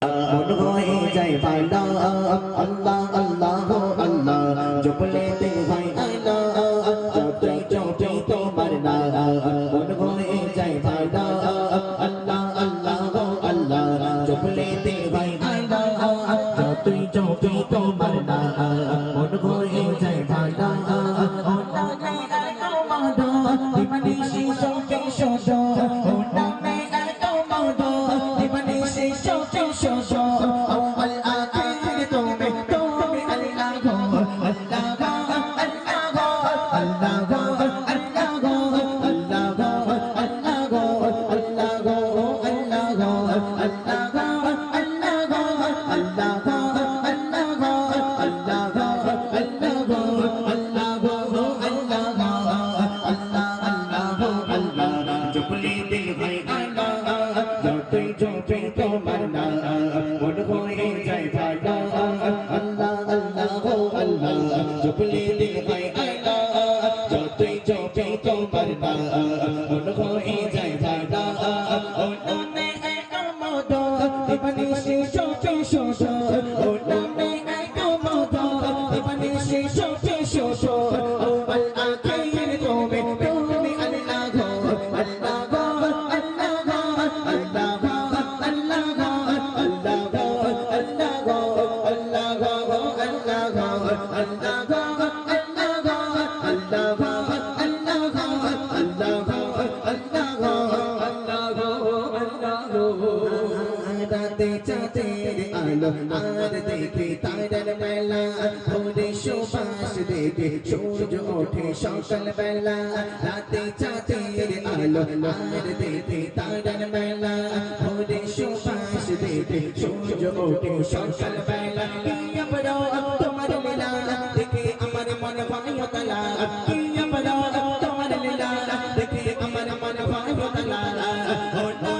মন হয়ে যায় ভালো আল্লাহ আল্লাহ আল্লাহ জপলেতে হয় আল্লাহ যতই জপি তোমার নাম মন হয়ে যায় ভালো আল্লাহ আল্লাহ আল্লাহ জপলেতে হয় আল্লাহ যতই জপি তোমার নাম মন হয়ে যায় ভালো দিবানি শিশো শিশো আর দেখে তারার মেলা ভোরে সুবাস দেখে সূর্য ওঠে সকাল বেলা রাতে চাঁদের আলো আর দেখে তারার মেলা ভোরে সুবাস দেখে সূর্য ওঠে সকাল বেলা তোমার লীলা দেখে আমার মন ভাই তালা তোমার লীলা দেখে আমার মন ভাই তালা